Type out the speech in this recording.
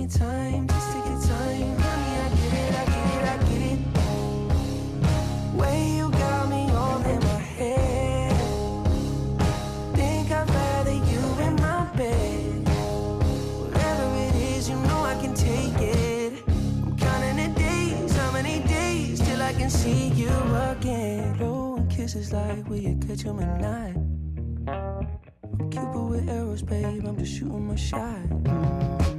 your time, just take your time. Honey, I get it, I get it, I get it. Way you got me all in my head. Think I'd rather you in my bed. Whatever it is, you know I can take it. I'm counting the days, how many days till I can see you again. Blowing kisses like will you catch 'em at night? I'm Cupid with arrows, babe, I'm just shooting my shot.